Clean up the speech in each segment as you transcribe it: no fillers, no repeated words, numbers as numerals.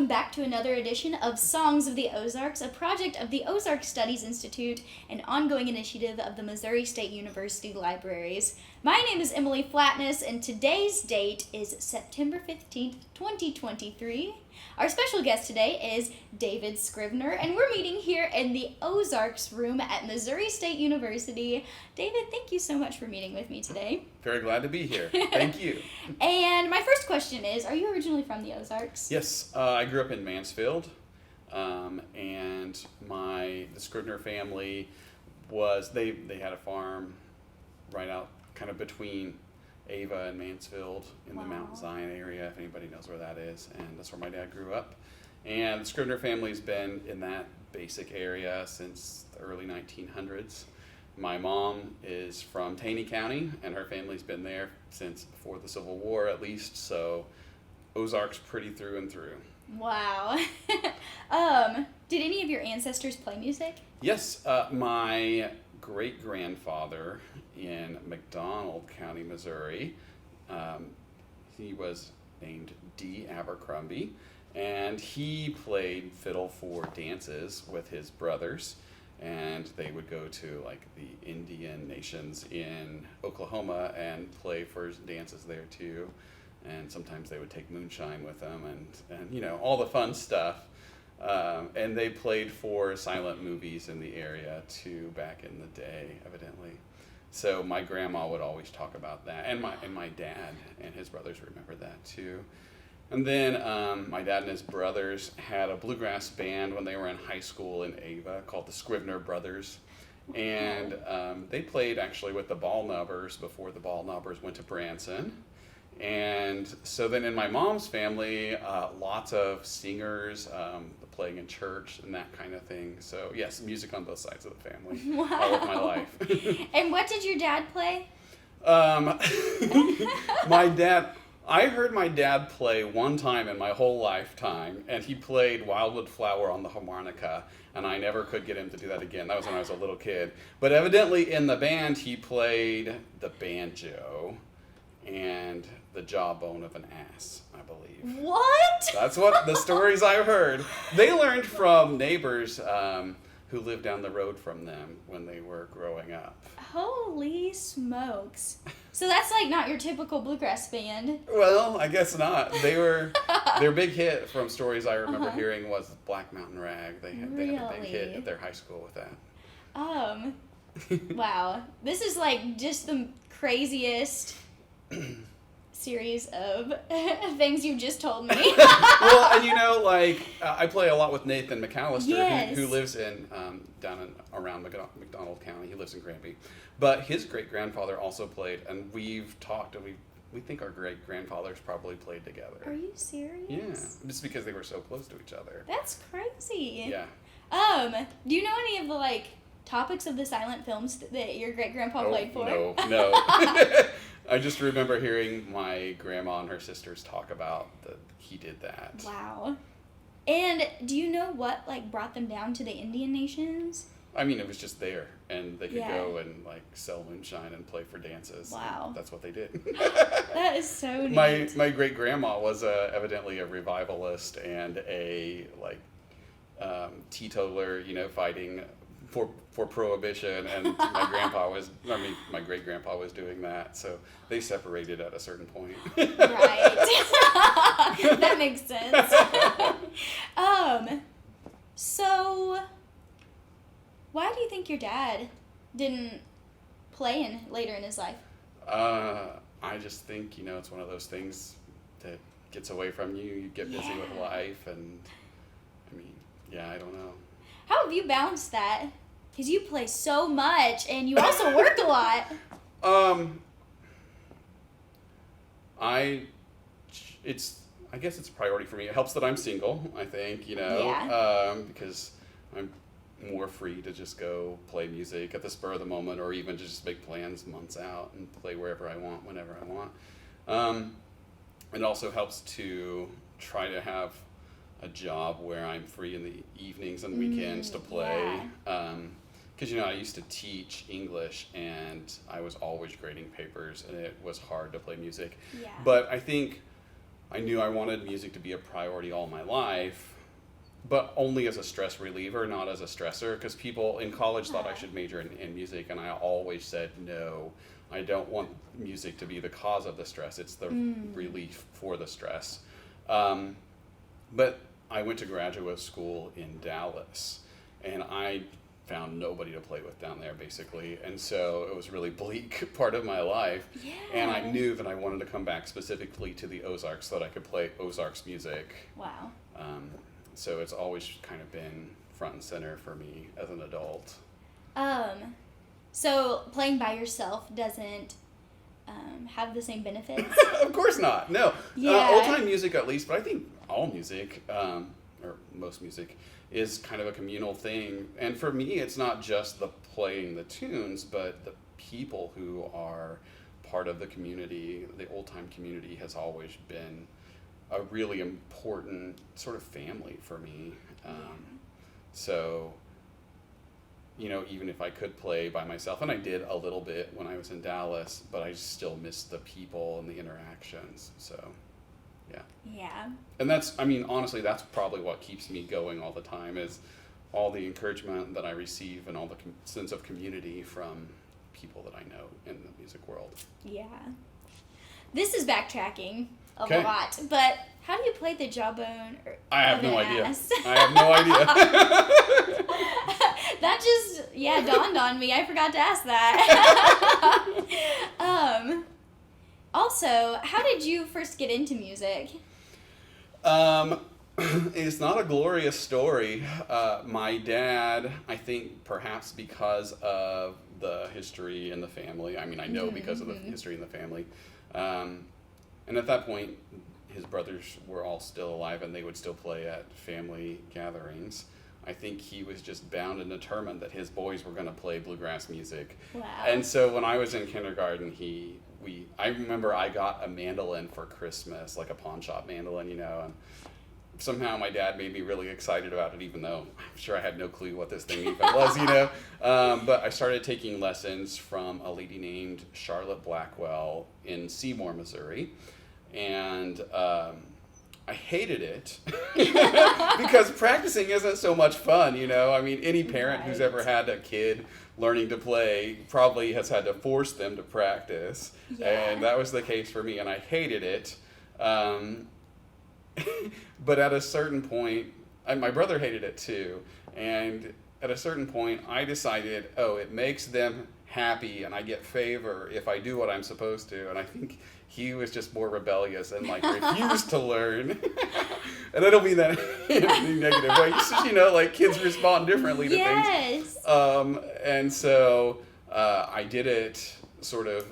welcome back to another edition of Songs of the Ozarks, a project of the Ozark Studies Institute, an ongoing initiative of the Missouri State University Libraries. My name is Emalee Flatness, and today's date is September 15th, 2023. Our special guest today is David Scrivner, and we're meeting here in the Ozarks Room at Missouri State University. David, thank you so much for meeting with me today. Very glad to be here. Thank you. And my first question is, are you originally from the Ozarks? Yes, I grew up in Mansfield, and the Scrivner family they had a farm right out kind of between Ava and Mansfield in the Mount Zion area, if anybody knows where that is, and that's where my dad grew up. And the Scrivner family's been in that basic area since the early 1900s. My mom is from Taney County, and her family's been there since before the Civil War at least, so Ozarks pretty through and through. Wow. Did any of your ancestors play music? Yes, my great-grandfather in McDonald County, Missouri, he was named D. Abercrombie, and he played fiddle for dances with his brothers, and they would go to like the Indian nations in Oklahoma and play for dances there too, and sometimes they would take moonshine with them and you know, all the fun stuff. And they played for silent movies in the area too back in the day, evidently. So my grandma would always talk about that, and my dad and his brothers remember that too. And then my dad and his brothers had a bluegrass band when they were in high school in Ava called the Scrivner Brothers. And they played actually with the Ball Nubbers before the Ball Nubbers went to Branson. And so then in my mom's family, lots of singers, playing in church and that kind of thing. So yes, music on both sides of the family all of my life. And what did your dad play? I heard my dad play one time in my whole lifetime, and he played Wildwood Flower on the harmonica, and I never could get him to do that again. That was when I was a little kid. But evidently in the band, he played the banjo and the jawbone of an ass, I believe. What? That's what the stories I've heard. They learned from neighbors who lived down the road from them when they were growing up. Holy smokes. So that's like not your typical bluegrass band. Well, I guess not. Their big hit from stories I remember hearing was Black Mountain Rag. They had a big hit at their high school with that. Wow. This is like just the craziest series of things you just told me. Well, and you know, like, I play a lot with Nathan McAllister, yes. who lives in around McDonald County. He lives in Granby. But his great-grandfather also played, and we've talked, and we think our great-grandfathers probably played together. Are you serious? Yeah, just because they were so close to each other. That's crazy. Yeah. Do you know any of the, like, topics of the silent films that your great-grandpa played for? No. I just remember hearing my grandma and her sisters talk about that he did that. Wow. And do you know what, like, brought them down to the Indian nations? I mean, it was just there, and they could go and, like, sell moonshine and play for dances. Wow. That's what they did. That is so neat. My great-grandma was evidently a revivalist and a, like, teetotaler, you know, fighting for prohibition, and my great-grandpa was doing that, so they separated at a certain point. Right. That makes sense. So why do you think your dad didn't play later in his life? I just think, you know, it's one of those things that gets away from you. You get busy with life, and I mean, I don't know. How have you balanced that? Because you play so much, and you also work a lot. I guess it's a priority for me. It helps that I'm single, I think, you know, because I'm more free to just go play music at the spur of the moment, or even to just make plans months out and play wherever I want, whenever I want. It also helps to try to have a job where I'm free in the evenings and weekends to play. Because, you know, I used to teach English, and I was always grading papers, and it was hard to play music. Yeah. But I think I knew I wanted music to be a priority all my life, but only as a stress reliever, not as a stressor, because people in college thought I should major in music, and I always said, no, I don't want music to be the cause of the stress. It's the relief for the stress. But I went to graduate school in Dallas, and I found nobody to play with down there, basically. And so it was a really bleak part of my life. Yeah. And I knew that I wanted to come back specifically to the Ozarks so that I could play Ozarks music. Wow. So it's always kind of been front and center for me as an adult. So playing by yourself doesn't have the same benefits? Of course not. No. Yeah. Old-time music at least, but I think all music, or most music, is kind of a communal thing. And for me, it's not just the playing the tunes, but the people who are part of the community. The old-time community has always been a really important sort of family for me. So, you know, even if I could play by myself, and I did a little bit when I was in Dallas, but I still miss the people and the interactions. So, yeah. Yeah. And that's, I mean, honestly, that's probably what keeps me going all the time, is all the encouragement that I receive and all the sense of community from people that I know in the music world. Yeah. This is backtracking a Okay. lot, but how do you play the jawbone? I have of no an idea. ass? I have no idea. That just, dawned on me. I forgot to ask that. Also, how did you first get into music? It's not a glorious story. My dad, I think perhaps because of the history in the family, I mean, I know because of the history in the family, and at that point, his brothers were all still alive and they would still play at family gatherings. I think he was just bound and determined that his boys were going to play bluegrass music. Wow. And so when I was in kindergarten, I remember I got a mandolin for Christmas, like a pawn shop mandolin, you know, and somehow my dad made me really excited about it, even though I'm sure I had no clue what this thing even was, you know. But I started taking lessons from a lady named Charlotte Blackwell in Seymour, Missouri. And I hated it because practicing isn't so much fun, you know. I mean, any parent who's ever had a kid learning to play probably has had to force them to practice. Yeah. And that was the case for me, and I hated it. But at a certain point, my brother hated it too. And at a certain point, I decided, it makes them happy and I get favor if I do what I'm supposed to. And I think he was just more rebellious and refused to learn. And I don't mean that in a negative way. It's just, you know, kids respond differently to things. And so I did it sort of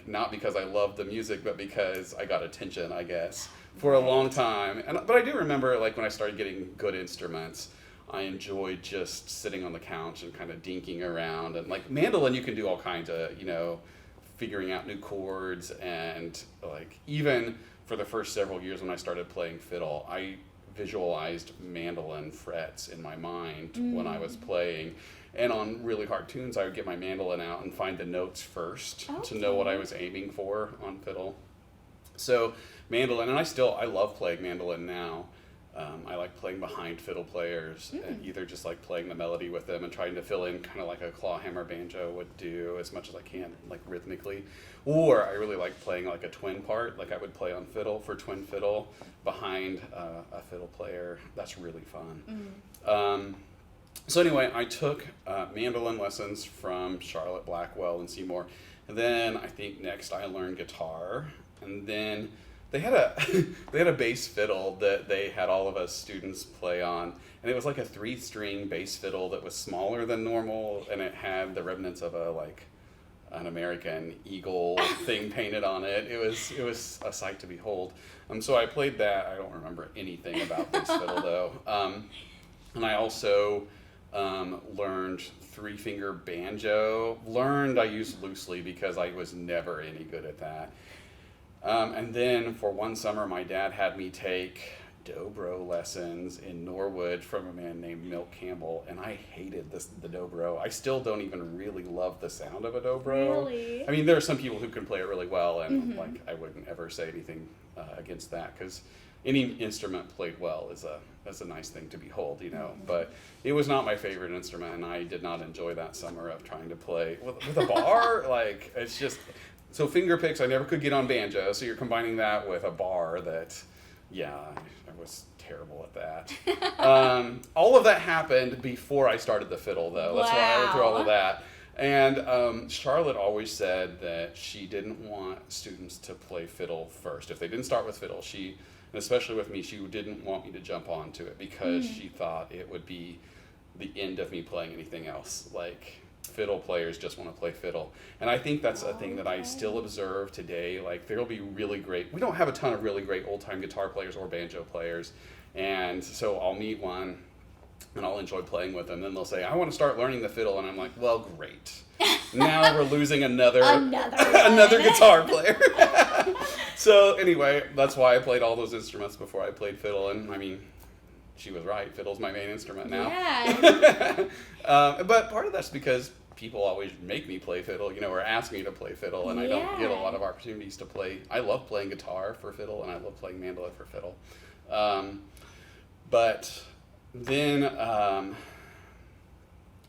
not because I loved the music, but because I got attention, I guess, for a long time. But I do remember when I started getting good instruments, I enjoyed just sitting on the couch and kind of dinking around. And mandolin, you can do all kinds of, you know, figuring out new chords. And even for the first several years when I started playing fiddle, I visualized mandolin frets in my mind when I was playing. And on really hard tunes, I would get my mandolin out and find the notes first to know what I was aiming for on fiddle. So mandolin, and I love playing mandolin now. I like playing behind fiddle players, and either just playing the melody with them and trying to fill in kind of like a claw hammer banjo would do as much as I can, rhythmically. Or I really like playing a twin part, I would play on fiddle for twin fiddle behind a fiddle player. That's really fun. So anyway, I took mandolin lessons from Charlotte Blackwell in Seymour. And then I think next I learned guitar, and then they had a bass fiddle that they had all of us students play on, and it was a 3-string bass fiddle that was smaller than normal, and it had the remnants of an American eagle thing painted on it. It was a sight to behold. So I played that. I don't remember anything about bass fiddle though, and I also learned 3-finger banjo. I used loosely because I was never any good at that. And then for one summer, my dad had me take dobro lessons in Norwood from a man named Milt Campbell, and I hated the dobro. I still don't even really love the sound of a dobro. Really? I mean, there are some people who can play it really well, and like I wouldn't ever say anything against that, because any instrument played well is a nice thing to behold, you know. But it was not my favorite instrument, and I did not enjoy that summer of trying to play with a bar. Like, it's just so finger picks. I never could get on banjo, so you're combining that with a bar that. Yeah, I was terrible at that. All of that happened before I started the fiddle, though. That's why I went through all of that. And Charlotte always said that she didn't want students to play fiddle first. If they didn't start with fiddle, and especially with me, she didn't want me to jump onto it because she thought it would be the end of me playing anything else. Like, fiddle players just want to play fiddle. And I think that's a thing that I still observe today. Like, there'll be really great, we don't have a ton of really great old-time guitar players or banjo players, and so I'll meet one and I'll enjoy playing with them. Then they'll say, I want to start learning the fiddle, and I'm like, well, great. Now we're losing another guitar player. So anyway, that's why I played all those instruments before I played fiddle, and I mean, she was right. Fiddle's my main instrument now. Yeah. But part of that's because people always make me play fiddle, you know, or ask me to play fiddle, and I don't get a lot of opportunities to play. I love playing guitar for fiddle, and I love playing mandolin for fiddle. But then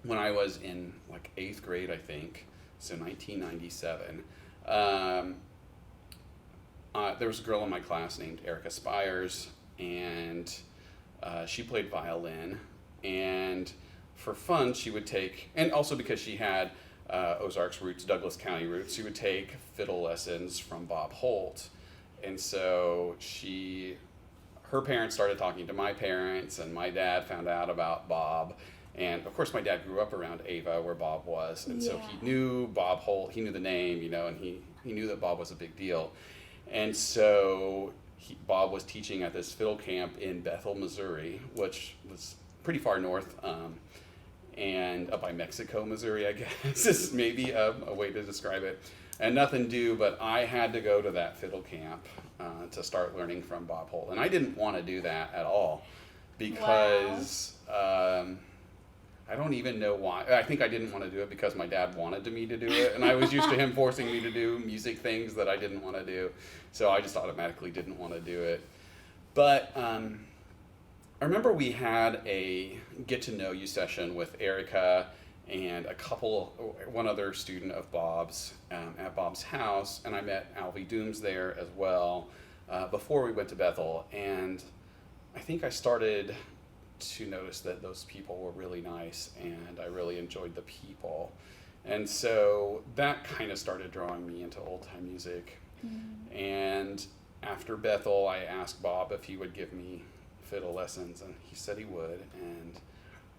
when I was in like 8th grade, I think, so 1997, there was a girl in my class named Erica Spires, and she played violin, and for fun she would take, and also because she had Ozarks roots, Douglas County roots, she would take fiddle lessons from Bob Holt. And so her parents started talking to my parents, and my dad found out about Bob. And of course my dad grew up around Ava where Bob was, and so he knew Bob Holt, he knew the name, you know, and he knew that Bob was a big deal. And so Bob was teaching at this fiddle camp in Bethel, Missouri, which was pretty far north, and up by Mexico, Missouri, I guess, is maybe a way to describe it. And nothing due, but I had to go to that fiddle camp to start learning from Bob Holt. And I didn't want to do that at all, because I don't even know why. I think I didn't want to do it because my dad wanted me to do it, and I was used to him forcing me to do music things that I didn't want to do, so I just automatically didn't want to do it. But I remember we had a get-to-know-you session with Erica and one other student of Bob's at Bob's house, and I met Alvy Dooms there as well before we went to Bethel, and I think I started to notice that those people were really nice, and I really enjoyed the people. And so that kind of started drawing me into old-time music. And after Bethel, I asked Bob if he would give me fiddle lessons, and he said he would, and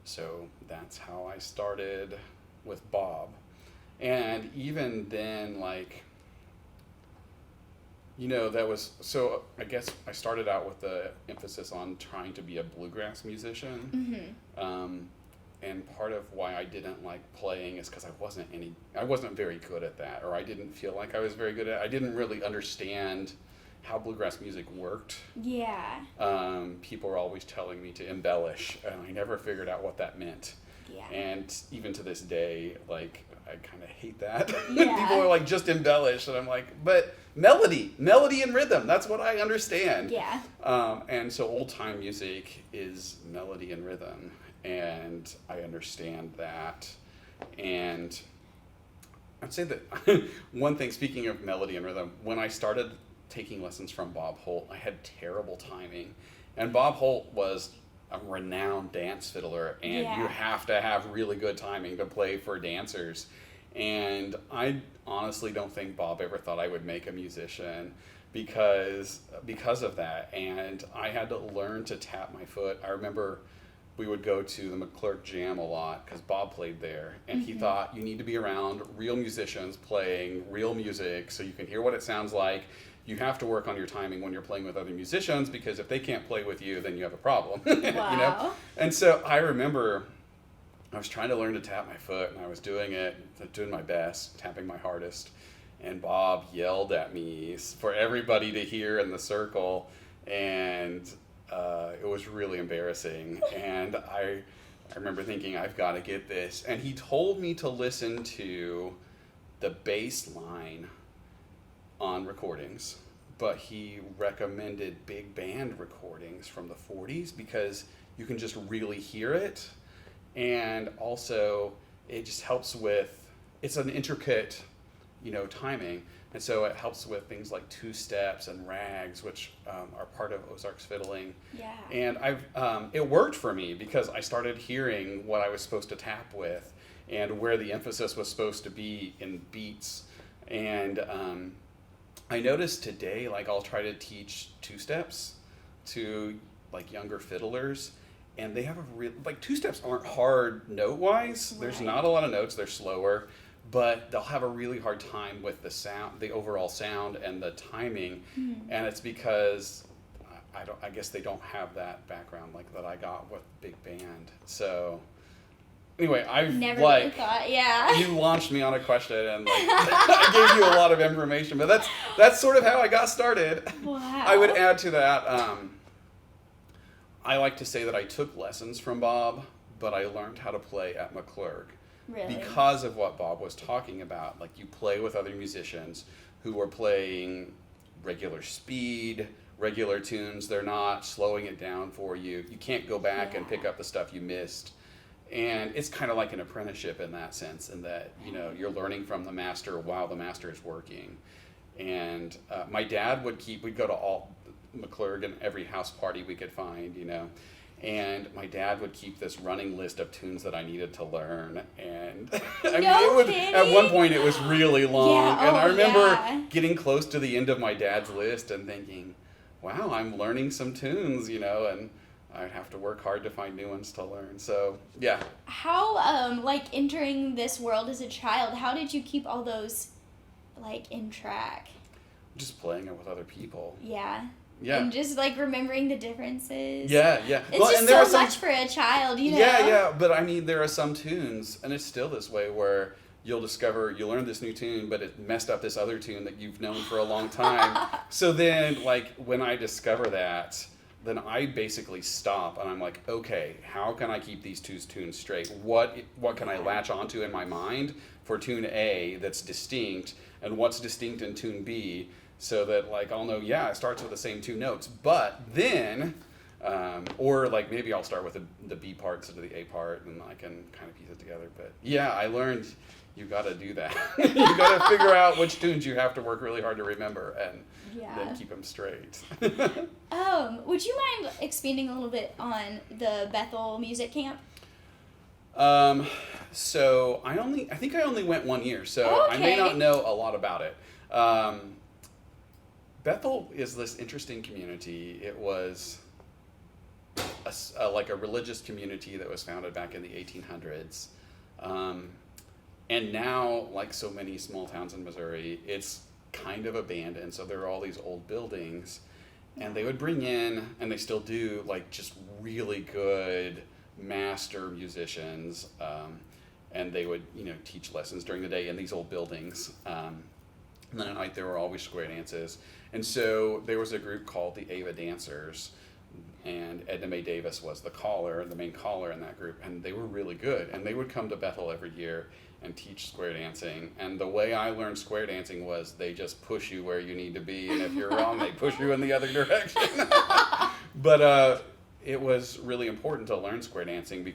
so that's how I started with Bob. And even then, like, you know, so I guess I started out with the emphasis on trying to be a bluegrass musician. And part of why I didn't like playing is because I wasn't very good at that, or I didn't feel like I was very good at it. I didn't really understand how bluegrass music worked. Yeah. People were always telling me to embellish, and I never figured out what that meant. Yeah. And even to this day, like, I kind of hate that. Yeah. People are like, just embellish, and I'm like, but melody and rhythm, that's what I understand. Yeah. And so old time music is melody and rhythm, and I understand that. And I'd say that one thing, speaking of melody and rhythm, when I started taking lessons from Bob Holt, I had terrible timing. And Bob Holt was a renowned dance fiddler, and you have to have really good timing to play for dancers. And I honestly don't think Bob ever thought I would make a musician because of that. And I had to learn to tap my foot. I remember we would go to the McClurg Jam a lot because Bob played there, and he thought you need to be around real musicians playing real music so you can hear what it sounds like. You have to work on your timing when you're playing with other musicians, because if they can't play with you, then you have a problem. Wow. You know? And so I remember I was trying to learn to tap my foot, and I was doing my best, tapping my hardest, and Bob yelled at me for everybody to hear in the circle, and it was really embarrassing. And I remember thinking, I've got to get this. And he told me to listen to the bass line on recordings, but he recommended big band recordings from the 40s because you can just really hear it. And also, it just helps with, it's an intricate, timing. And so it helps with things like two-steps and rags, which are part of Ozarks fiddling. Yeah. And it worked for me because I started hearing what I was supposed to tap with and where the emphasis was supposed to be in beats. And I noticed today, I'll try to teach two-steps to younger fiddlers, and they have two-steps aren't hard note-wise. Right. There's not a lot of notes, they're slower, but they'll have a really hard time with the sound, the overall sound and the timing. And it's because I guess they don't have that background that I got with big band. So anyway, I've never really thought, yeah. You launched me on a question and I gave you a lot of information, but that's sort of how I got started. Wow. I would add to that, I like to say that I took lessons from Bob, but I learned how to play at McClurg. Really? Because of what Bob was talking about. You play with other musicians who are playing regular speed, regular tunes. They're not slowing it down for you. You can't go back and pick up the stuff you missed. And it's kind of like an apprenticeship in that sense, in that, you're learning from the master while the master is working. And my dad we'd go to McClurg and every house party we could find, and my dad would keep this running list of tunes that I needed to learn. And at one point it was really long. Yeah, and I remember getting close to the end of my dad's list and thinking, wow, I'm learning some tunes, and I'd have to work hard to find new ones to learn. So, yeah. How, entering this world as a child, how did you keep all those, in track? Just playing it with other people. Yeah. Yeah. And just, remembering the differences. Yeah. It's just so much for a child, Yeah, but there are some tunes, and it's still this way, where you'll discover, you learn this new tune, but it messed up this other tune that you've known for a long time. So then, when I discover that, then I basically stop, and I'm like, okay, how can I keep these two tunes straight? What can I latch onto in my mind for tune A that's distinct, and what's distinct in tune B, so that I'll know, it starts with the same two notes, but then, or maybe I'll start with the B part instead of the A part, and I can kind of piece it together. But yeah, I learned you've got to do that. You've got to figure out which tunes you have to work really hard to remember, and then keep them straight. Would you mind expanding a little bit on the Bethel Music Camp? So I think I only went 1 year, so I may not know a lot about it. Bethel is this interesting community. It was a religious community that was founded back in the 1800s. And now, like so many small towns in Missouri, it's kind of abandoned. So there are all these old buildings, and they would bring in, and they still do, just really good master musicians, and they would, teach lessons during the day in these old buildings. And then at night there were always square dances. And so there was a group called the Ava Dancers, and Edna Mae Davis was the main caller in that group, and they were really good. And they would come to Bethel every year and teach square dancing. And the way I learned square dancing was they just push you where you need to be, and if you're wrong, they push you in the other direction. But it was really important to learn square dancing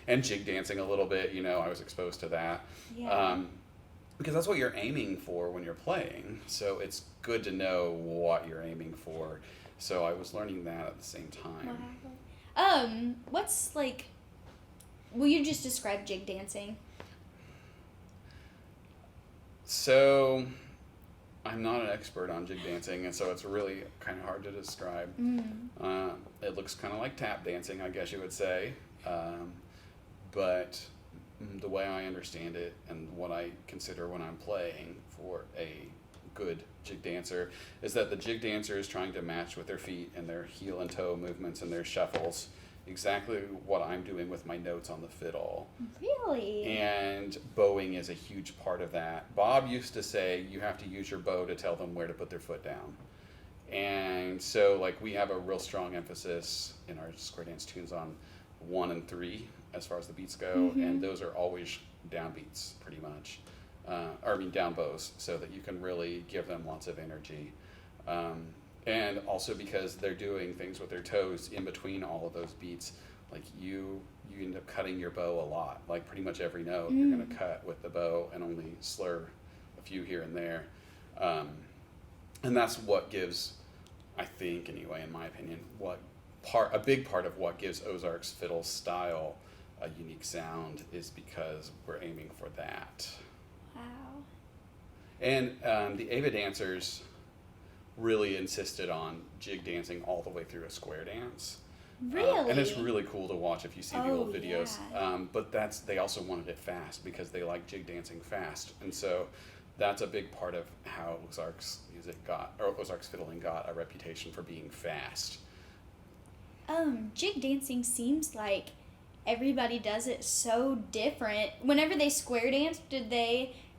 and jig dancing a little bit, I was exposed to that. Yeah. Because that's what you're aiming for when you're playing. So it's good to know what you're aiming for. So I was learning that at the same time. Wow. Will you just describe jig dancing? So I'm not an expert on jig dancing, and so it's really kind of hard to describe. It looks kind of like tap dancing, I guess you would say. But the way I understand it and what I consider when I'm playing for a good jig dancer is that the jig dancer is trying to match with their feet and their heel and toe movements and their shuffles exactly what I'm doing with my notes on the fiddle. Really? And bowing is a huge part of that. Bob used to say you have to use your bow to tell them where to put their foot down. And so like we have a real strong emphasis in our square dance tunes on 1 and 3 as far as the beats go, and those are always downbeats pretty much, down bows, so that you can really give them lots of energy. And also because they're doing things with their toes in between all of those beats, like you end up cutting your bow a lot. Like pretty much every note you're going to cut with the bow and only slur a few here and there. And that's what gives, I think anyway, in my opinion, a big part of what gives Ozarks fiddle style a unique sound is because we're aiming for that. Wow. And the Ava dancers really insisted on jig dancing all the way through a square dance. Really? And it's really cool to watch if you see the old videos. Yeah. But they also wanted it fast because they like jig dancing fast. And so that's a big part of how Ozarks fiddling got a reputation for being fast. Jig dancing seems like everybody does it so different. Whenever they square dance,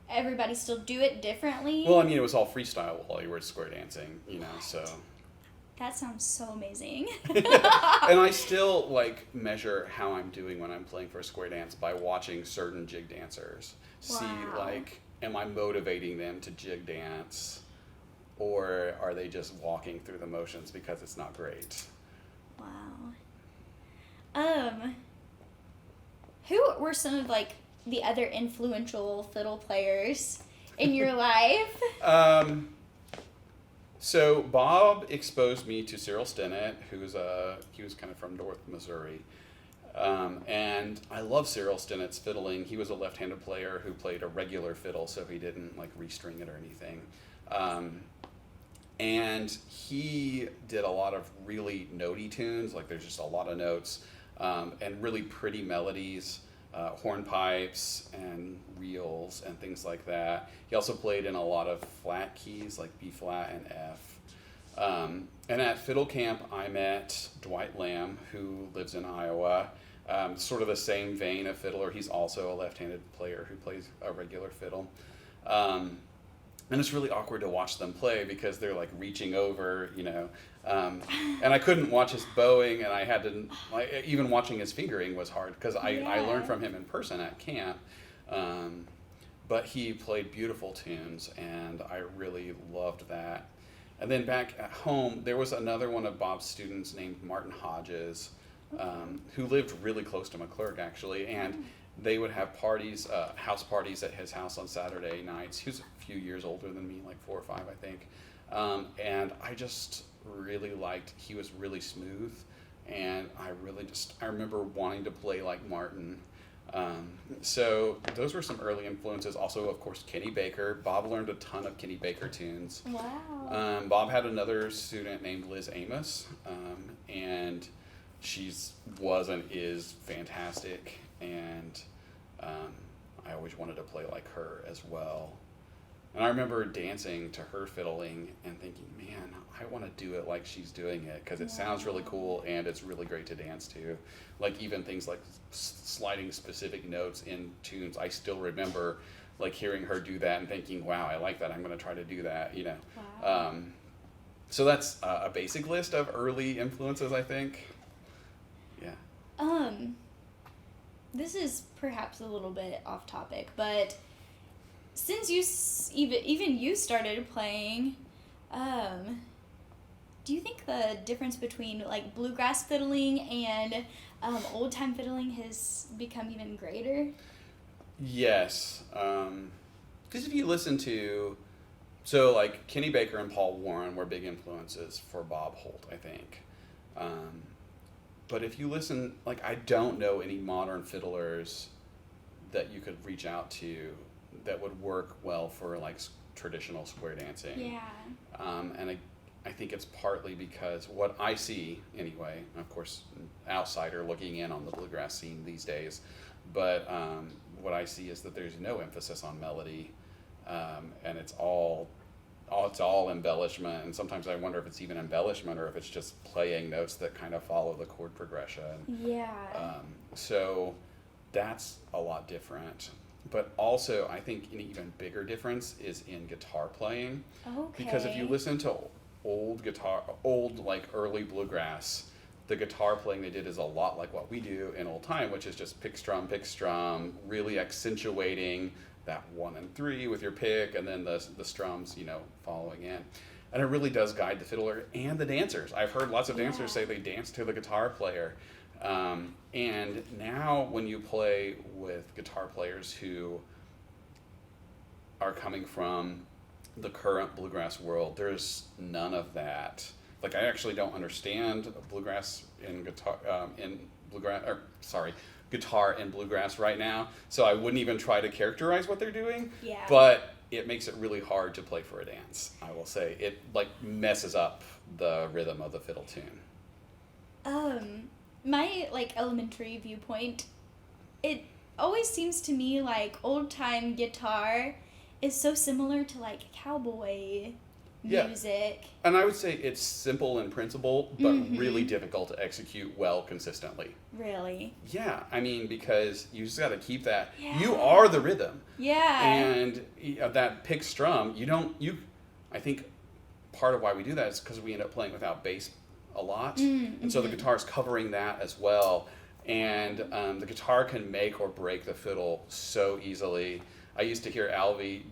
everybody still do it differently? Well, I mean, it was all freestyle while you were square dancing, so. That sounds so amazing. And I still measure how I'm doing when I'm playing for a square dance by watching certain jig dancers. Wow. See, am I motivating them to jig dance, or are they just walking through the motions because it's not great? Wow. Who were some of the other influential fiddle players in your life? So Bob exposed me to Cyril Stinnett, he was kind of from North Missouri. And I love Cyril Stinnett's fiddling. He was a left-handed player who played a regular fiddle, so he didn't restring it or anything. And he did a lot of really notey tunes, there's just a lot of notes, and really pretty melodies, hornpipes and reels and things like that. He also played in a lot of flat keys like B flat and F. And at fiddle camp, I met Dwight Lamb, who lives in Iowa. Sort of the same vein of fiddler. He's also a left-handed player who plays a regular fiddle. And it's really awkward to watch them play because they're reaching over, and I couldn't watch his bowing, and I had to, even watching his fingering was hard because I learned from him in person at camp. But he played beautiful tunes, and I really loved that. And then back at home, there was another one of Bob's students named Martin Hodges, who lived really close to McClurg, actually, and they would have parties, house parties at his house on Saturday nights. He was a few years older than me, 4 or 5, I think. And I just really he was really smooth, and I remember wanting to play like Martin. So those were some early influences. Also, of course, Kenny Baker. Bob learned a ton of Kenny Baker tunes. Wow. Bob had another student named Liz Amos, and she was and is fantastic, and I always wanted to play like her as well. And I remember dancing to her fiddling and thinking, man, I want to do it like she's doing it because it sounds really cool and it's really great to dance to. Even things like sliding specific notes in tunes, I still remember hearing her do that and thinking, wow, I like that. I'm going to try to do that, Wow. So that's a basic list of early influences, I think. Yeah. This is perhaps a little bit off topic, but since even you started playing, do you think the difference between bluegrass fiddling and old time fiddling has become even greater? Yes, because if you listen to, Kenny Baker and Paul Warren were big influences for Bob Holt, I think. But if you listen, I don't know any modern fiddlers that you could reach out to that would work well for traditional square dancing. Yeah. And I think it's partly because what I see anyway, of course, outsider looking in on the bluegrass scene these days, but what I see is that there's no emphasis on melody, and it's all embellishment, and sometimes I wonder if it's even embellishment or if it's just playing notes that kind of follow the chord progression. Yeah. So that's a lot different. But also, I think an even bigger difference is in guitar playing. Okay. Because if you listen to old like early bluegrass, the guitar playing they did is a lot like what we do in old time, which is just pick strum, really accentuating that 1 and 3 with your pick, and then the strums, following in. And it really does guide the fiddler and the dancers. I've heard lots of dancers say they dance to the guitar player. And now when you play with guitar players who are coming from the current bluegrass world, there's none of that. Like, I actually don't understand bluegrass in guitar and bluegrass right now, so I wouldn't even try to characterize what they're doing. Yeah. But it makes it really hard to play for a dance, I will say. It like messes up the rhythm of the fiddle tune. My like elementary viewpoint, it always seems to me like old time guitar is so similar to like cowboy music. And I would say it's simple in principle, but really difficult to execute well consistently. Really? Yeah, I mean, because you just got to keep that. Yeah. You are the rhythm. Yeah. And that pick strum, I think part of why we do that is because we end up playing without bass a lot. And so the guitar's covering that as well. And the guitar can make or break the fiddle so easily. I used to hear Alvy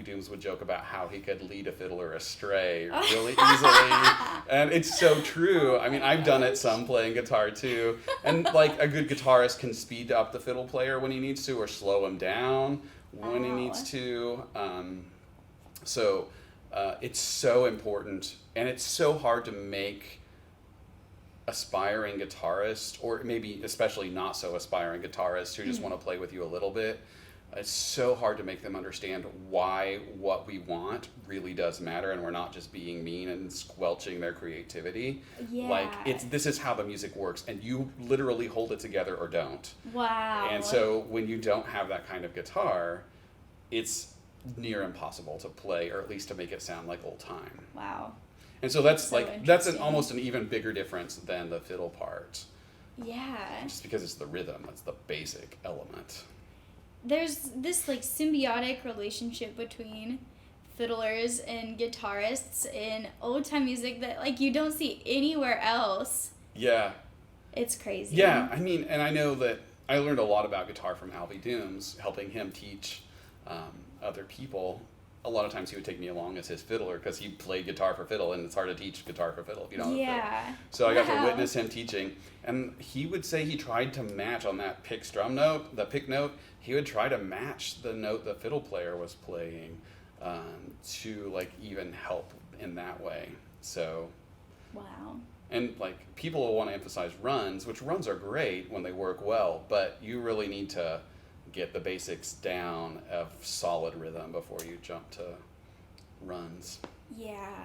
Dooms would joke about how he could lead a fiddler astray really easily. And it's so true. I mean, I've done it some playing guitar too. And like a good guitarist can speed up the fiddle player when he needs to, or slow him down when he needs to. So it's so important, and it's so hard to make aspiring guitarists, or maybe especially not so aspiring guitarists who just want to play with you a little bit. It's so hard to make them understand why what we want really does matter, and we're not just being mean and squelching their creativity. Yeah. Like, this is how the music works, and you literally hold it together or don't. Wow. And so when you don't have that kind of guitar, it's near impossible to play, or at least to make it sound like old time. Wow. And so that's almost an even bigger difference than the fiddle part. Yeah. Just because it's the rhythm, that's the basic element. There's this like symbiotic relationship between fiddlers and guitarists in old time music that like you don't see anywhere else. Yeah. It's crazy. Yeah, I mean, and I know that I learned a lot about guitar from Alvy Dooms, helping him teach other people. A lot of times he would take me along as his fiddler because he played guitar for fiddle, and it's hard to teach guitar for fiddle if you don't have a fiddle. So I got to witness him teaching, and he would say he tried to match on that pick strum note, the pick note, he would try to match the note the fiddle player was playing to like even help in that way. So, wow. And like people will want to emphasize runs, which runs are great when they work well, but you really need to get the basics down of solid rhythm before you jump to runs. Yeah.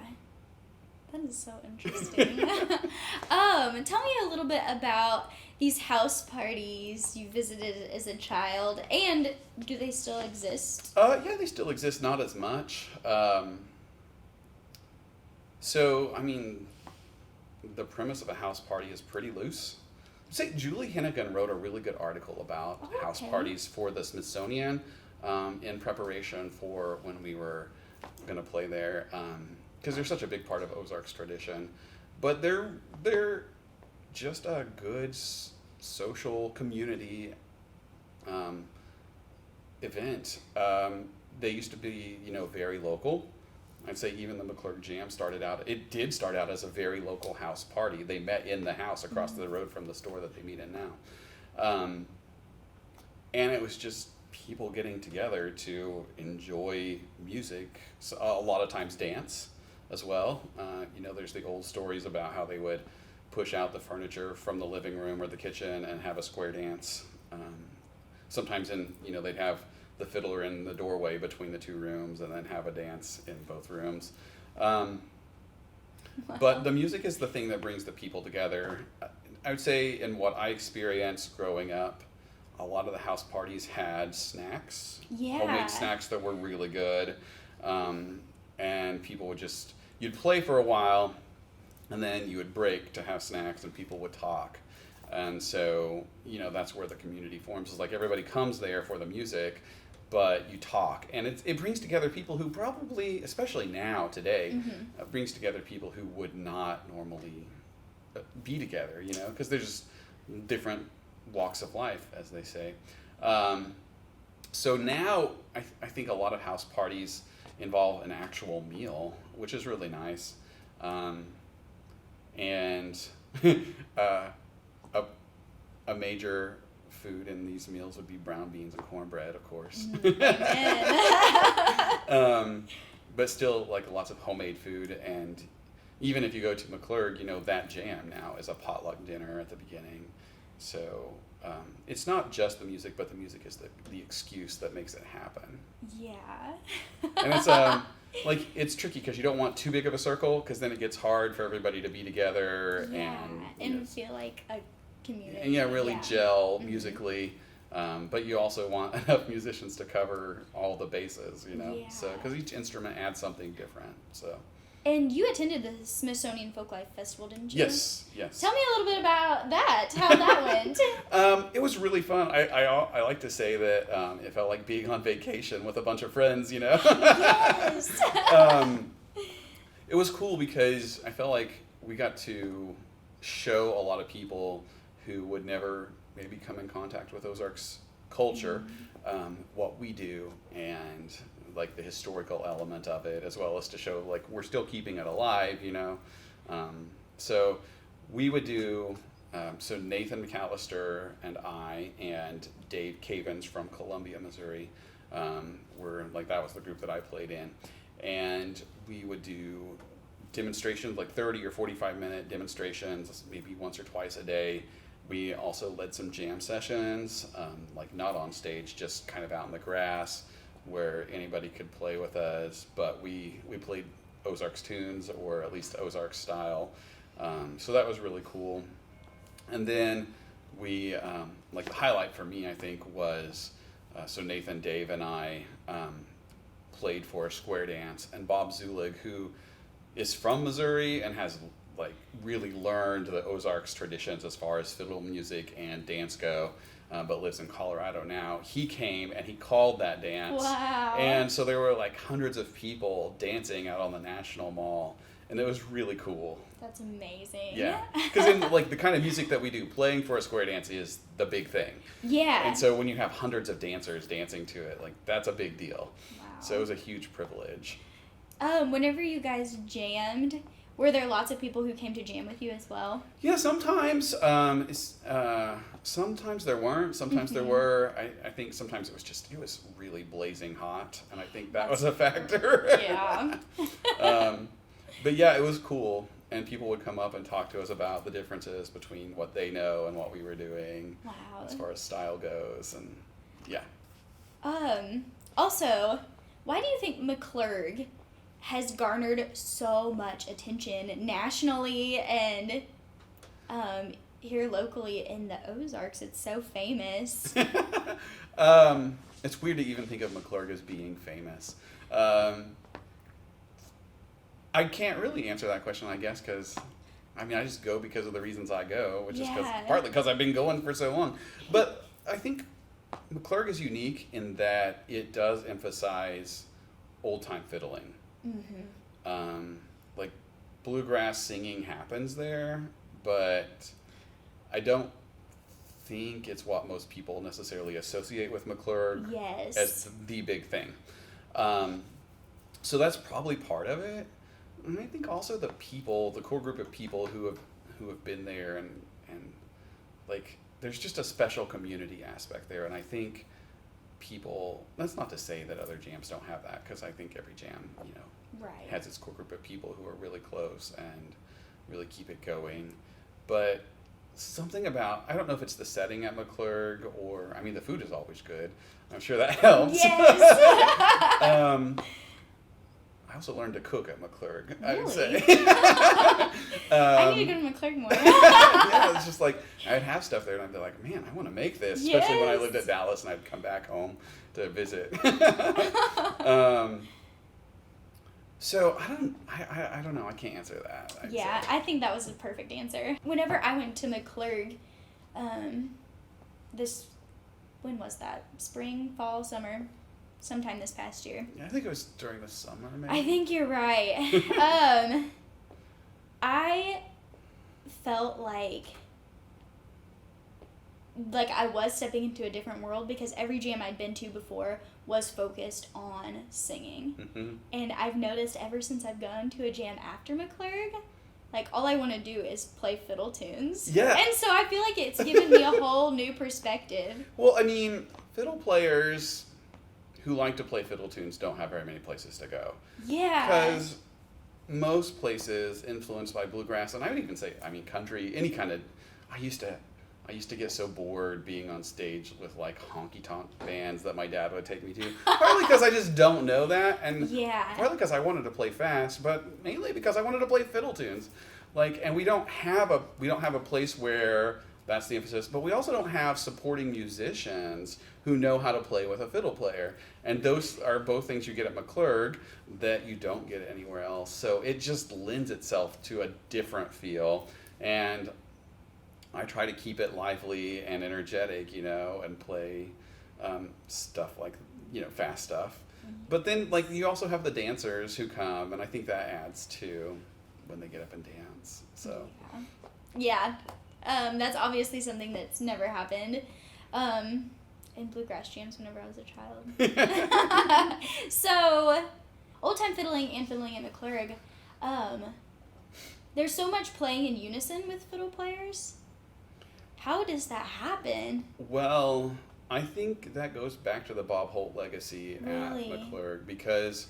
That is so interesting. Tell me a little bit about these house parties you visited as a child, and do they still exist? Yeah, they still exist, not as much. So, I mean, the premise of a house party is pretty loose. Say, Julie Hennigan wrote a really good article about house parties for the Smithsonian in preparation for when we were going to play there, because they're such a big part of Ozarks tradition. But they're just a good social community event. They used to be, very local. I'd say even the McClurg Jam did start out as a very local house party. They met in the house across the road from the store that they meet in now. And it was just people getting together to enjoy music, so a lot of times dance as well. There's the old stories about how they would push out the furniture from the living room or the kitchen and have a square dance. Sometimes they'd have the fiddler in the doorway between the two rooms and then have a dance in both rooms. Wow. But the music is the thing that brings the people together. I would say in what I experienced growing up, a lot of the house parties had snacks, homemade snacks that were really good. And people would you'd play for a while and then you would break to have snacks and people would talk. And so, that's where the community forms. It's like everybody comes there for the music, but you talk, and it brings together people who probably, especially now today, brings together people who would not normally be together, you know, because there's just different walks of life, as they say. So now I think a lot of house parties involve an actual meal, which is really nice, and a major food in these meals would be brown beans and cornbread, of course. But still, like, lots of homemade food, and even if you go to McClurg, you know, that jam now is a potluck dinner at the beginning. So it's not just the music, but the music is the excuse that makes it happen. Yeah. And it's like, it's tricky because you don't want too big of a circle, because then it gets hard for everybody to be together and feel like a community. And really gel musically. But you also want enough musicians to cover all the bases, you know. So because each instrument adds something different. So. And you attended the Smithsonian Folklife Festival, didn't you? Yes. Tell me a little bit about that. How that went. It was really fun. I like to say that it felt like being on vacation with a bunch of friends, you know. Yes. It was cool because I felt like we got to show a lot of people who would never maybe come in contact with Ozarks culture, what we do, and like the historical element of it, as well as to show like we're still keeping it alive, you know. So we would do, so Nathan McAllister and I and Dave Cavens from Columbia, Missouri, were like, that was the group that I played in, and we would do demonstrations, like 30 or 45-minute demonstrations, maybe once or twice a day. We also led some jam sessions, like not on stage, just kind of out in the grass, where anybody could play with us, but we played Ozarks tunes, or at least Ozarks style. So that was really cool. And then we, like the highlight for me, I think, was, so Nathan, Dave, and I played for a square dance, and Bob Zulig, who is from Missouri and has like really learned the Ozarks traditions as far as fiddle music and dance go, but lives in Colorado now. He came and he called that dance. Wow. And so there were like hundreds of people dancing out on the National Mall, and it was really cool. That's amazing. Yeah, because in like the kind of music that we do, playing for a square dance is the big thing. Yeah. And so when you have hundreds of dancers dancing to it, like, that's a big deal. Wow. So it was a huge privilege. Whenever you guys jammed, were there lots of people who came to jam with you as well? Yeah, sometimes. Sometimes there weren't. Sometimes there were. I think sometimes it was really blazing hot, and I think that was a factor. Yeah. But yeah, it was cool, and people would come up and talk to us about the differences between what they know and what we were doing. Wow. As far as style goes, and yeah. Also, why do you think McClurg has garnered so much attention nationally and here locally in the Ozarks? It's so famous. It's weird to even think of McClurg as being famous. I can't really answer that question, I guess, because I just go because of the reasons I go, which is partly because I've been going for so long. But I think McClurg is unique in that it does emphasize old-time fiddling. Like, bluegrass singing happens there, but I don't think it's what most people necessarily associate with McClurg as the big thing. So that's probably part of it. And I think also the core group of people who have been there, and like, there's just a special community aspect there, and I think people, that's not to say that other jams don't have that, because I think every jam, has its core group of people who are really close and really keep it going. But something about, I don't know if it's the setting at McClurg, or, the food is always good. I'm sure that helps. Yes. I also learned to cook at McClurg, Really? I would say. I need to go to McClurg more. Yeah, it's just like, I'd have stuff there and I'd be like, man, I want to make this. Especially when I lived at Dallas and I'd come back home to visit. So I don't know. I can't answer that. I think that was the perfect answer. Whenever I went to McClurg, when was that? Spring, fall, summer? sometime this past year. Yeah, I think it was during the summer, maybe. I think you're right. I felt like I was stepping into a different world because every jam I'd been to before was focused on singing. Mm-hmm. And I've noticed ever since I've gone to a jam after McClurg, all I want to do is play fiddle tunes. Yeah. And so I feel like it's given me a whole new perspective. Well, I mean, fiddle players who like to play fiddle tunes don't have very many places to go. Yeah. Because most places influenced by bluegrass, and I would even say, country, any kind of, I used to get so bored being on stage with honky-tonk bands that my dad would take me to. Partly because I just don't know that, and partly because I wanted to play fast, but mainly because I wanted to play fiddle tunes. And we don't have a place where that's the emphasis, but we also don't have supporting musicians who know how to play with a fiddle player. And those are both things you get at McClurg that you don't get anywhere else. So it just lends itself to a different feel. And I try to keep it lively and energetic, and play stuff fast stuff. Mm-hmm. But then, you also have the dancers who come, and I think that adds to when they get up and dance. So. Yeah. That's obviously something that's never happened in bluegrass jams whenever I was a child. So, old-time fiddling and fiddling at McClurg, there's so much playing in unison with fiddle players. How does that happen? Well, I think that goes back to the Bob Holt legacy at McClurg, because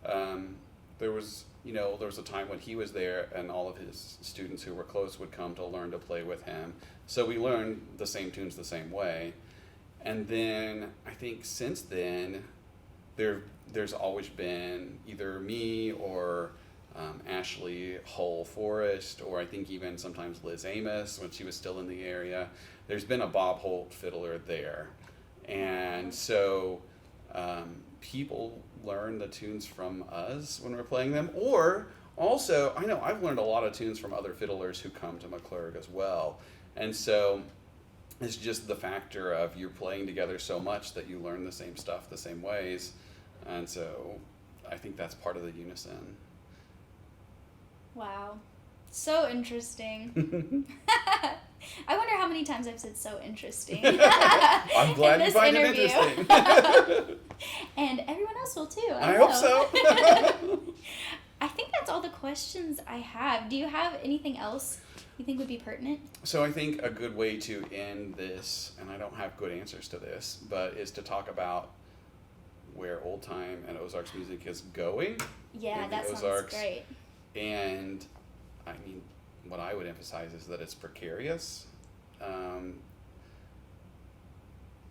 there was a time when he was there and all of his students who were close would come to learn to play with him. So we learned the same tunes the same way. And then I think since then, there's always been either me or Ashley Hull Forrest, or I think even sometimes Liz Amos when she was still in the area. There's been a Bob Holt fiddler there. And so people learn the tunes from us when we're playing them. Or also, I know I've learned a lot of tunes from other fiddlers who come to McClurg as well. And so it's just the factor of you're playing together so much that you learn the same stuff the same ways. And so I think that's part of the unison. Wow. So interesting. I wonder how many times I've said "so interesting." I'm glad you find it interesting. And everyone else will too. I hope so. I think that's all the questions I have. Do you have anything else you think would be pertinent? So I think a good way to end this, and I don't have good answers to this, but is to talk about where old time and Ozarks music is going. Yeah, that sounds great. And I mean, what I would emphasize is that it's precarious.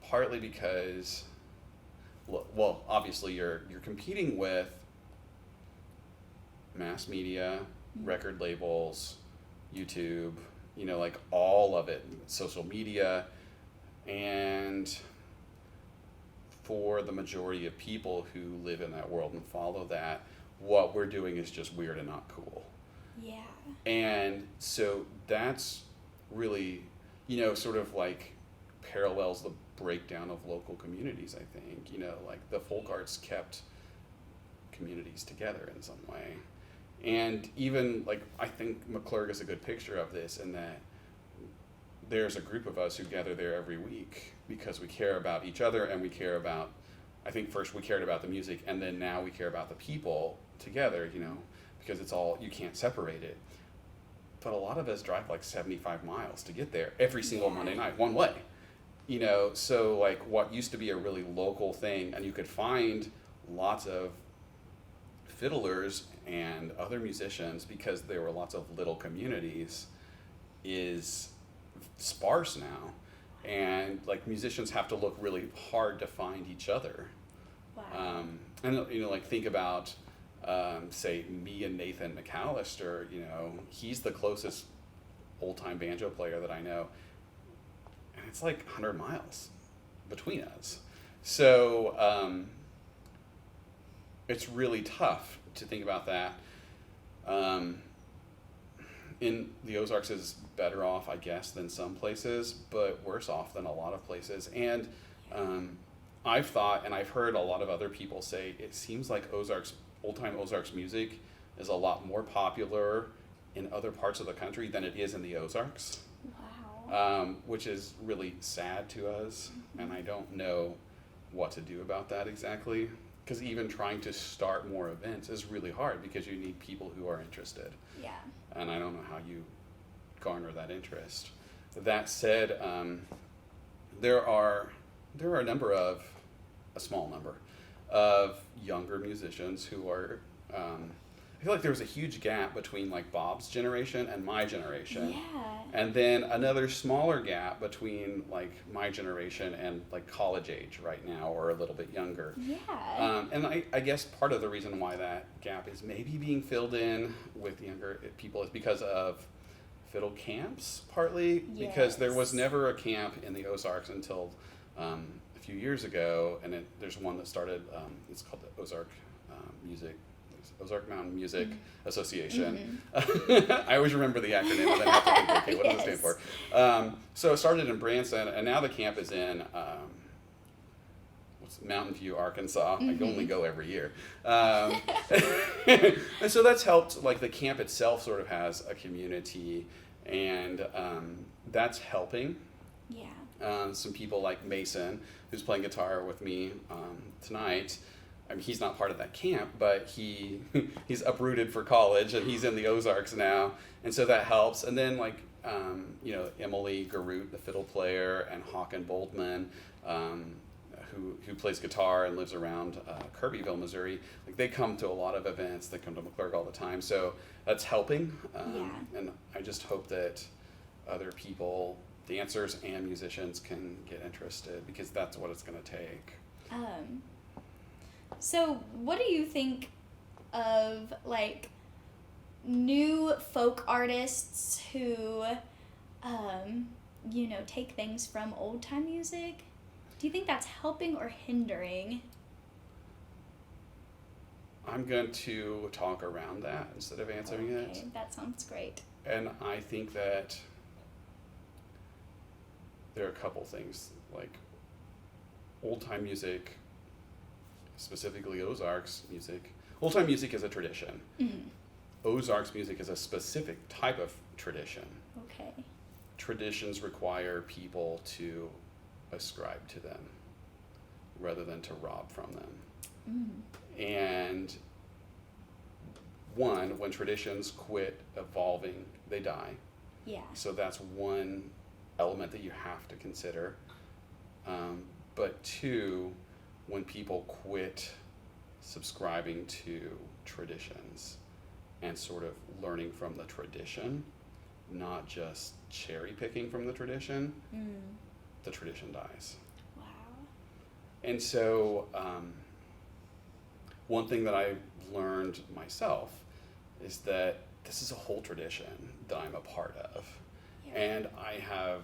Partly because, well, obviously you're competing with mass media, record labels, YouTube, all of it, social media, and for the majority of people who live in that world and follow that, what we're doing is just weird and not cool. Yeah. And so that's really, sort of parallels the breakdown of local communities, I think. The folk arts kept communities together in some way. And even, I think McClurg is a good picture of this in that there's a group of us who gather there every week because we care about each other and we care about, I think first we cared about the music and then now we care about the people together, because it's all, you can't separate it. But a lot of us drive 75 miles to get there every single Monday night, one way. So what used to be a really local thing, and you could find lots of fiddlers and other musicians because there were lots of little communities, is sparse now. And musicians have to look really hard to find each other. Wow. And think about say me and Nathan McAllister, he's the closest old-time banjo player that I know, and it's 100 miles between us. So it's really tough to think about that. In the Ozarks is better off, I guess, than some places, but worse off than a lot of places. And I've thought, and I've heard a lot of other people say, it seems like old-time Ozarks music is a lot more popular in other parts of the country than it is in the Ozarks. Wow. Which is really sad to us, and I don't know what to do about that exactly. Because even trying to start more events is really hard because you need people who are interested. Yeah. And I don't know how you garner that interest. That said, there are a small number of younger musicians who are, I feel like there was a huge gap between like Bob's generation and my generation. Yeah. And then another smaller gap between like my generation and like college age right now, or a little bit younger. Yeah. And I guess part of the reason why that gap is maybe being filled in with younger people is because of fiddle camps, partly. Yes. Because there was never a camp in the Ozarks until a few years ago, and there's one that started, it's called the Ozark Mountain Music Association. I always remember the acronym and then have to think, okay, what does it stand for? So it started in Branson, and now the camp is in Mountain View, Arkansas. I can only go every year. And so that's helped, like the camp itself sort of has a community, and that's helping. Yeah. Some people like Mason, who's playing guitar with me tonight. I mean, he's not part of that camp, but he's uprooted for college, and he's in the Ozarks now, and so that helps. And then like Emalee Garroot, the fiddle player, and Hawken Boldman, who plays guitar and lives around Kirbyville, Missouri. Like they come to a lot of events. They come to McClurg all the time, so that's helping. And I just hope that other people, dancers and musicians, can get interested, because that's what it's going to take. So what do you think of like new folk artists who take things from old time music? Do you think that's helping or hindering? I'm going to talk around that instead of answering it. Okay, that sounds great. And I think that there are a couple things, like old-time music, specifically Ozarks music. Old-time music is a tradition. Ozarks music is a specific type of tradition. Okay. Traditions require people to ascribe to them rather than to rob from them. And when traditions quit evolving, they die. Yeah. So that's one element that you have to consider. But two, when people quit subscribing to traditions and sort of learning from the tradition, not just cherry picking from the tradition, the tradition dies. Wow. And so one thing that I've learned myself is that this is a whole tradition that I'm a part of. Yeah. And I have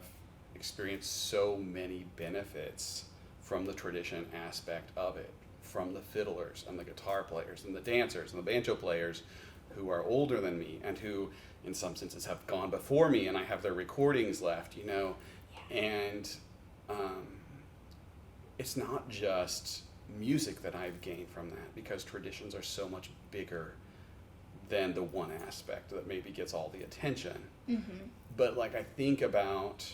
experienced so many benefits from the tradition aspect of it, from the fiddlers and the guitar players and the dancers and the banjo players who are older than me and who in some senses have gone before me, and I have their recordings left, Yeah. And it's not just music that I've gained from that, because traditions are so much bigger than the one aspect that maybe gets all the attention. But like I think about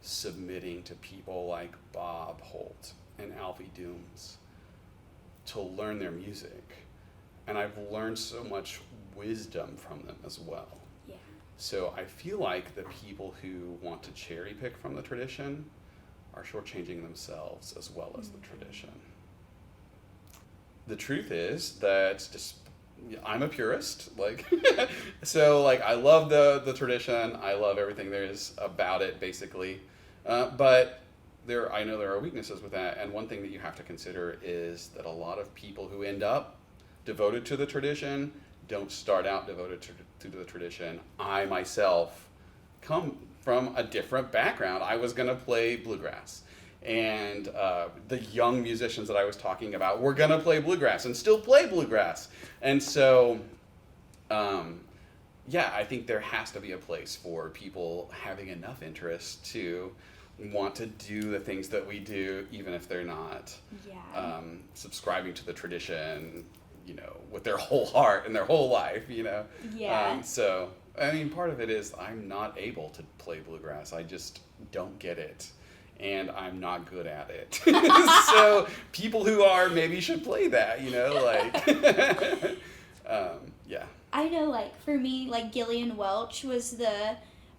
submitting to people like Bob Holt and Alfie Dooms to learn their music, and I've learned so much wisdom from them as well. Yeah. So I feel like the people who want to cherry pick from the tradition are shortchanging themselves as well as the tradition. The truth is that I'm a purist, so I love the tradition. I love everything there is about it, basically. But I know there are weaknesses with that, and one thing that you have to consider is that a lot of people who end up devoted to the tradition don't start out devoted to the tradition. I myself come from a different background. I was going to play bluegrass, and the young musicians that I was talking about were going to play bluegrass and still play bluegrass. And so, I think there has to be a place for people having enough interest to want to do the things that we do, even if they're not subscribing to the tradition, with their whole heart and their whole life, Yeah. So, I mean, part of it is I'm not able to play bluegrass. I just don't get it. And I'm not good at it. So people who are maybe should play that, yeah. I know, for me, Gillian Welch was the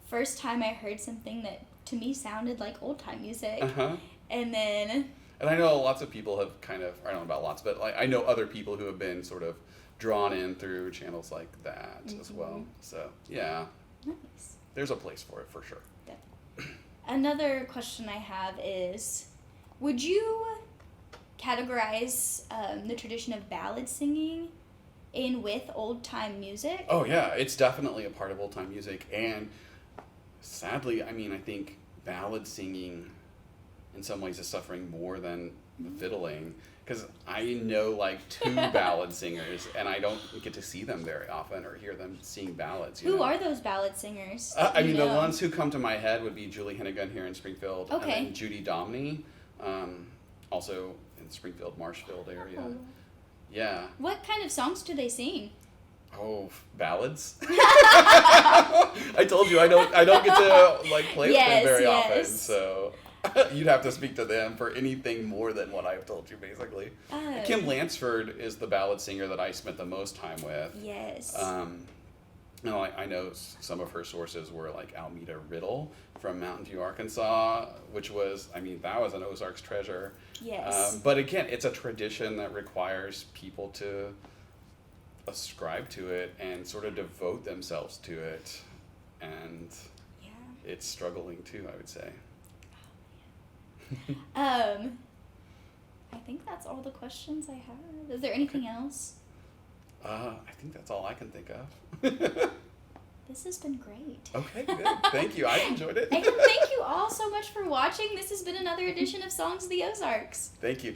first time I heard something that to me sounded like old time music. Uh-huh. And then... And I know lots of people have I don't know about lots, but I know other people who have been sort of drawn in through channels like that as well. So, yeah. Nice. There's a place for it, for sure. Definitely. Another question I have is, would you categorize the tradition of ballad singing in with old time music? Oh, yeah. It's definitely a part of old time music. And sadly, I think ballad singing in some ways is suffering more than the fiddling, because I know 2 ballad singers, and I don't get to see them very often or hear them sing ballads. Who are those ballad singers? The ones who come to my head would be Julie Hennigan here in Springfield, okay, and then Judy Domney, also in Springfield, Marshfield area. Oh. Yeah. What kind of songs do they sing? Oh, ballads. I told you I don't get to play with them very often, so you'd have to speak to them for anything more than what I've told you, basically. Kim Lansford is the ballad singer that I spent the most time with. Yes. I know some of her sources were Almeda Riddle from Mountain View, Arkansas, which was, that was an Ozarks treasure. Yes. But again, it's a tradition that requires people to ascribe to it and sort of devote themselves to it, and it's struggling too, I would say. I think that's all the questions I have. Is there anything else? I think that's all I can think of. This has been great. Okay, good. Thank you. I enjoyed it. And thank you all so much for watching. This has been another edition of Songs of the Ozarks. Thank you.